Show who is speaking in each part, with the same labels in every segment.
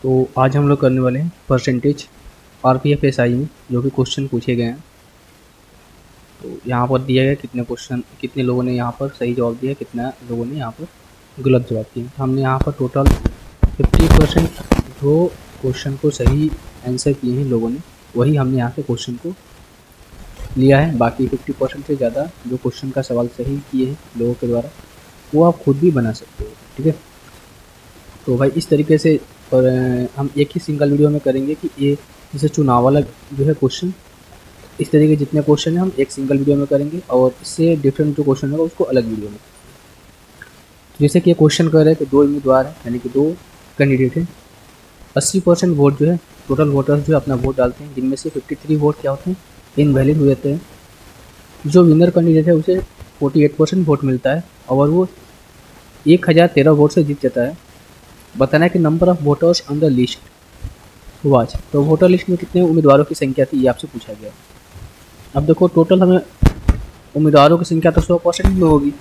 Speaker 1: तो आज हम लोग करने वाले हैं परसेंटेज आरपीएफ एसआई में, जो कि क्वेश्चन पूछे गए हैं। तो यहाँ पर दिया गया कितने क्वेश्चन, कितने लोगों ने यहाँ पर सही जवाब दिया, कितना लोगों ने यहाँ पर गलत जवाब दिया। तो हमने यहाँ पर टोटल 50% जो क्वेश्चन को सही आंसर किए हैं लोगों ने, वही हमने यहाँ से क्वेश्चन को लिया है। बाकी 50% से ज़्यादा जो क्वेश्चन का सवाल सही किए हैं लोगों के द्वारा, वो आप खुद भी बना सकते हो। ठीक है, तो भाई इस तरीके से और हम एक ही सिंगल वीडियो में करेंगे कि ये जैसे चुनाव वाला जो है क्वेश्चन, इस तरीके के जितने क्वेश्चन हैं हम एक सिंगल वीडियो में करेंगे, और इससे डिफरेंट जो क्वेश्चन होगा उसको अलग वीडियो में। जैसे कि ये क्वेश्चन कर रहे हैं कि दो उम्मीदवार हैं, यानी कि दो कैंडिडेट हैं, 80% वोट जो है टोटल वोटर्स जो है अपना वोट डालते हैं, जिनमें से 53 वोट क्या होते हैं, इनवैलिड हो जाते हैं। जो विनर कैंडिडेट है उसे 48% वोट मिलता है और वो 1013 वोट से जीत जाता है। बताना है कि number of voters on the list was, तो वोटर लिस्ट में कितने उम्मीदवारों की संख्या थी, ये आपसे पूछा गया। अब देखो टोटल हमें उम्मीदवारों की संख्या तो 100% में होगी,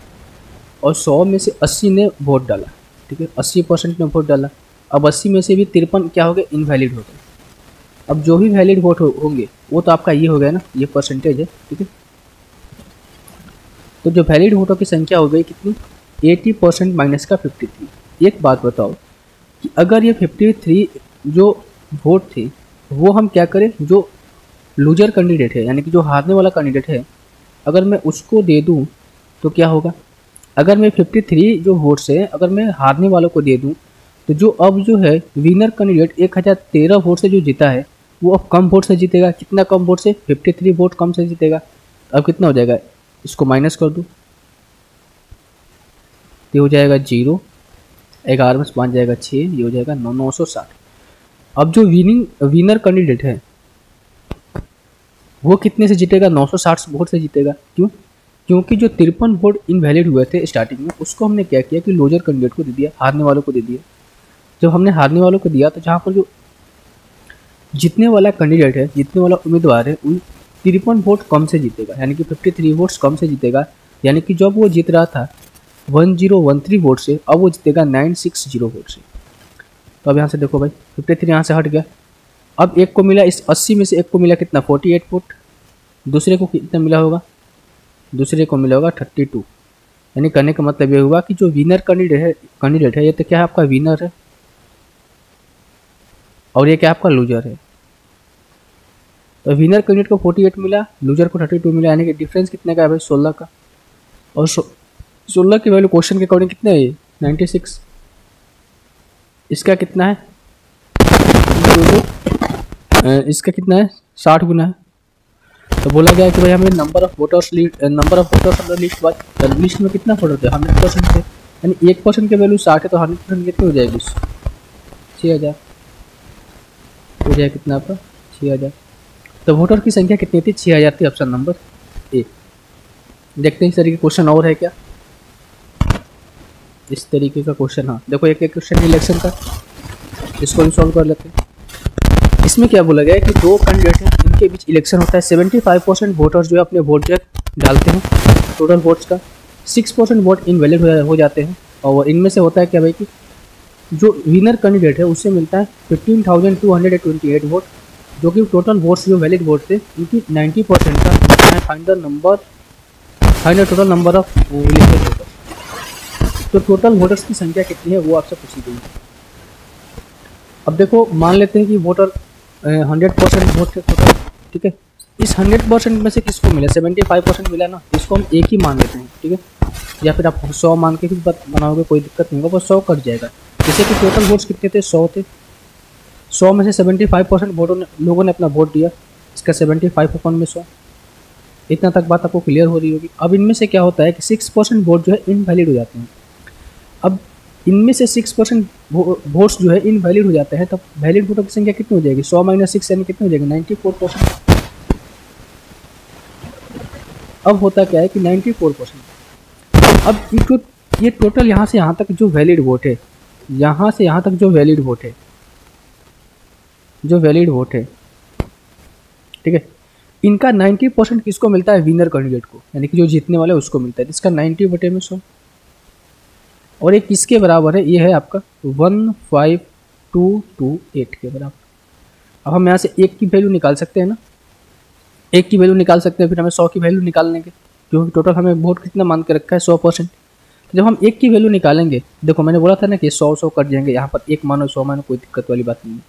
Speaker 1: और 100 में से 80 ने वोट डाला। ठीक है, 80% ने वोट डाला। अब 80 में से भी 53 क्या हो गए, इनवैलिड हो गए। अब जो भी वैलिड वोट होंगे वो तो आपका ये हो गया ना, ये परसेंटेज है। ठीक है, तो जो वैलिड वोटों की संख्या हो गई कितनी, 80% माइनस का 53। एक बात बताओ कि अगर ये 53 जो वोट थे वो हम क्या करें, जो लूजर कैंडिडेट है यानी कि जो हारने वाला कैंडिडेट है, अगर मैं उसको दे दूं तो क्या होगा। अगर मैं 53 जो वोट्स है अगर मैं हारने वालों को दे दूं, तो जो अब जो है विनर कैंडिडेट 1013 वोट से जो जीता है, वो अब कम वोट से जीतेगा। कितना कम वोट से, 53 वोट कम से जीतेगा। अब कितना हो जाएगा, इसको माइनस कर दूँ तो हो जाएगा 0, 11 में 5 जाएगा 6, ये हो जाएगा 960। अब जो विनर कैंडिडेट है वो कितने से जीतेगा, 960 वोट से जीतेगा। क्यों, क्योंकि जो 53 वोट इनवैलिड हुए थे स्टार्टिंग में, उसको हमने क्या किया कि लूजर कैंडिडेट को दे दिया, हारने वालों को दे दिया। जब हमने हारने वालों को दिया तो जहाँ पर जो जीतने वाला कैंडिडेट है, जीतने वाला उम्मीदवार है, उन 53 वोट कम से जीतेगा, यानी कि 53 वोट्स कम से जीतेगा। यानी कि जब वो जीत रहा था 1013 वोट से, अब वो जीतेगा 960 वोट से। तो अब यहाँ से देखो भाई 53 यहाँ से हट गया। अब एक को मिला, इस 80 में से एक को मिला कितना, 48 वोट। दूसरे को कितना मिला होगा, दूसरे को मिला होगा 32। यानी कहने का मतलब ये हुआ कि जो विनर कैंडिडेट है ये तो क्या है, आपका विनर है, और ये क्या आपका लूजर है। तो विनर कैंडिडेट को 48 मिला, लूजर को 32 मिला, यानी कि डिफरेंस कितने का है भाई, 16 का। और 16 की वैल्यू क्वेश्चन के अकॉर्डिंग कितने है, 96। इसका कितना है, इसका कितना है, 60 गुना है। तो बोला गया कि भाई हमें number of voters on the list was, list में कितना वोटर थे, 100% थे, यानी 1% की वैल्यू 60 है, तो 100% कितनी हो जाएगी, 6000 हो जाएगा। कितना आपका, 6000। तो वोटर की संख्या कितनी थी, 6000 थी। Option number A. देखते हैं इस तरीके क्वेश्चन और है क्या, इस तरीके का क्वेश्चन। हाँ देखो एक क्वेश्चन इलेक्शन का, इसको भी सॉल्व कर लेते हैं। इसमें क्या बोला गया है कि दो कैंडिडेट हैं, इनके बीच इलेक्शन होता है। 75% वोटर्स जो है अपने वोट जो डालते हैं टोटल वोट्स का, 6% वोट इनवैलिड हो जाते हैं। और इनमें से होता है क्या भाई कि जो विनर कैंडिडेट है उससे मिलता है 15,228 वोट, जो कि टोटल वोट्स जो वैलिड वोट थे उनकी 90% का। Find total number of elected voters. तो टोटल वोटर्स की संख्या कितनी है वो आपसे पूछी गई है। अब देखो मान लेते हैं कि वोटर 100% वोट थे टोटल। ठीक है, इस 100% में से किसको मिला, 75% मिला ना, इसको हम एक ही मान लेते हैं। ठीक है, या फिर आप 100 मान के भी बनाओगे, कोई दिक्कत नहीं होगा, बस 100 कट जाएगा। जैसे कि टोटल वोट्स कितने थे, 100 थे। 100 में से 75% लोगों ने अपना वोट दिया, इसका 75 अपॉन में 100। इतना तक बात आपको क्लियर हो रही होगी। अब इनमें से क्या होता है कि 6% वोट जो है इनवैलिड हो जाते हैं। अब इनमें से 6% वोट्स जो है इनवैलिड हो जाते हैं, तब वैलिड वोटों की संख्या कितनी हो जाएगी, 100 - 6 यानी कितनी हो जाएगी, 94%। अब होता क्या है कि 94%। अब ये टोटल यहाँ से यहाँ तक जो वैलिड वोट है, यहाँ से यहाँ तक जो वैलिड वोट है, ठीक है, इनका 90% किसको मिलता है, विनर कैंडिडेट को, यानी कि जो जीतने वाला है उसको मिलता है। इसका 90 बटे में 100, और ये किसके बराबर है, ये है आपका 15 228 के बराबर। अब हम यहाँ से 1 की वैल्यू निकाल सकते हैं ना, 1 की वैल्यू निकाल सकते हैं, फिर हमें 100 की वैल्यू निकालने के, क्योंकि टोटल हमें वोट कितना मान के रखा है 100%। जब हम 1 की वैल्यू निकालेंगे, देखो मैंने बोला था ना कि 100 कट जाएंगे, यहाँ पर 1 मानो 100 मानो, कोई दिक्कत वाली बात नहीं है।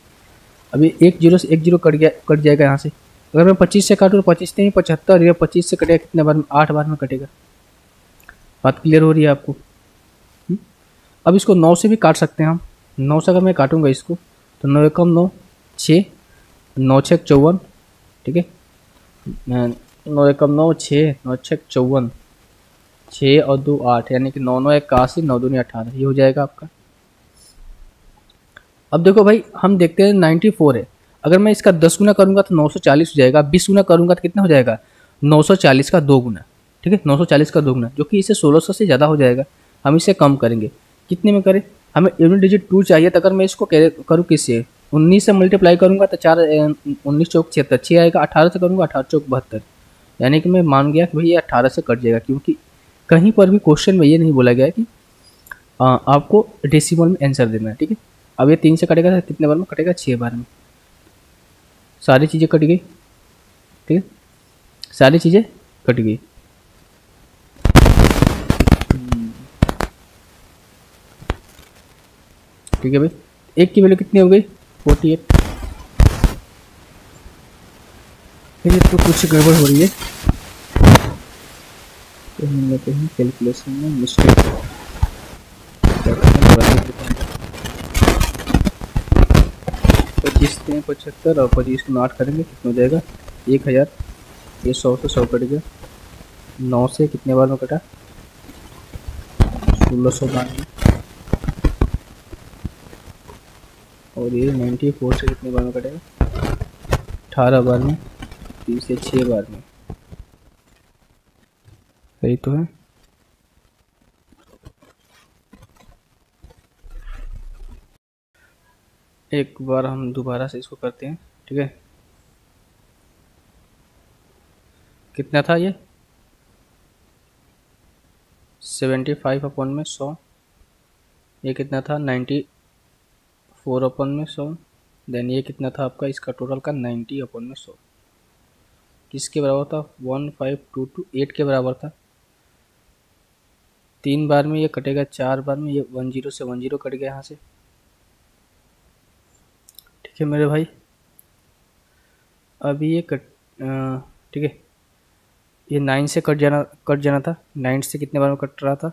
Speaker 1: अभी 1 जीरो से 1 जीरो कट जाएगा यहाँ से। अगर मैं 25 से काटूँ तो 25 नहीं 75, ये 25 से कटेगा कितने बार में, 8 बार में कटेगा। बात क्लियर हो रही है आपको? अब इसको 9 से भी काट सकते हैं हम। 9 से अगर मैं काटूंगा इसको तो 9 एकम 9, 6, 9 छः 54, ठीक है, 9 एकम 9, 6, 9 छः 54, 6 और 2 8, यानी कि 9 9 81, 9 दूनी 18, ये हो जाएगा आपका। अब देखो भाई, हम देखते हैं 94 है, अगर मैं इसका 10 गुना करूँगा तो 940 हो जाएगा, 20 गुना करूँगा तो कितना हो जाएगा, 940 का 2 गुना, ठीक है, 940 का 2 गुना, जो कि इसे 1600 से ज़्यादा हो जाएगा। हम इसे कम करेंगे, कितने में करें, हमें यूनिट डिजिट 2 चाहिए, तो अगर मैं इसको करूँ किससे, 19 से मल्टीप्लाई करूँगा तो 4 19 चौक 76, 6 आएगा, 18 से करूँगा 18 चौक 72, यानी कि मैं मान गया कि भाई ये 18 से कट जाएगा, क्योंकि कहीं पर भी क्वेश्चन में ये नहीं बोला गया कि आपको डेसिमल में आंसर देना है, ठीक है। अब ये 3 से कटेगा तो कितने बार में कटेगा, 6 बार में। सारी चीज़ें कट गई, ठीक है, सारी चीज़ें कट गई। ठीक है भाई, 1 की वैल्यू कितनी हो गई, 48। फिर तो कुछ गड़बड़ हो रही है, तो हम लेते हैं कैलकुलेशन में मिस्टेक। 25 से 75 और 25 को 8 करेंगे, कितना हो जाएगा, 1000। ये 100 से 100 कट गया, 9 से कितने बार में कटा, 1600 बार में, और ये 94 से कितने बार में कटेगा, 18 बार में, 3 से 6 बार में। सही तो है। एक बार हम दोबारा से इसको करते हैं, ठीक है। कितना था ये, 75 अपन में 100, ये कितना था 94 अपन में 100, देन ये कितना था आपका इसका टोटल का 90 अपन में 100, किसके बराबर था, 15228 के बराबर था। 3 बार में ये कटेगा, 4 बार में ये 10 से 10 कट गया यहाँ से, ठीक है मेरे भाई। अभी ये ठीक है, ये 9 से कट जाना था, 9 से कितने बार में कट रहा था,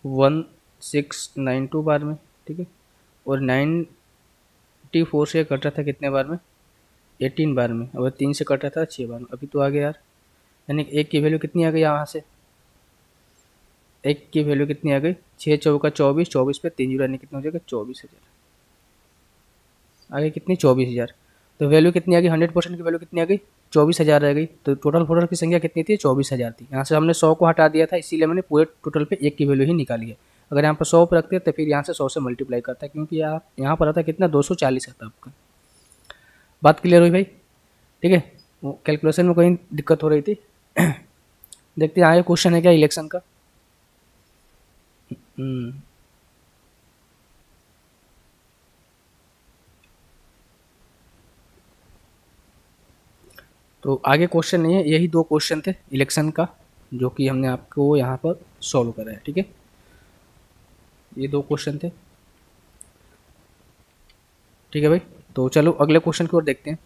Speaker 1: 1692 बार में, ठीक है, और 94 से कट रहा था कितने बार में, 18 बार में, और 3 से कट रहा था 6 बार में। अभी तो आ गया यार, यानी 1 की वैल्यू कितनी आ गई यहाँ से, 1 की वैल्यू कितनी आ गई, 6 चौका 24, 24 पे 3 जीरो, यानी कितना हो जाएगा 24,000, आगे कितनी 24,000। तो वैल्यू कितनी आ गई, 100% की वैल्यू कितनी आ गई, 24,000 रह गई। तो टोटल वोटर की संख्या कितनी थी, 24,000 थी। यहाँ से हमने 100 को हटा दिया था, इसीलिए मैंने पूरे टोटल पे 1 की वैल्यू ही निकाली है। अगर यहाँ पर 100 पर रखते तो फिर यहाँ से 100 से मल्टीप्लाई करता है, क्योंकि यहाँ पर आता कितना 240 आता आपका। बात क्लियर हुई भाई, ठीक है। कैलकुलेशन में कोई दिक्कत हो रही थी देखते हैं आगे क्वेश्चन है क्या इलेक्शन का। तो आगे क्वेश्चन नहीं है, यही 2 क्वेश्चन थे इलेक्शन का, जो कि हमने आपको यहाँ पर सॉल्व करा है, ठीक है। ये 2 क्वेश्चन थे, ठीक है भाई। तो चलो अगले क्वेश्चन की ओर देखते हैं।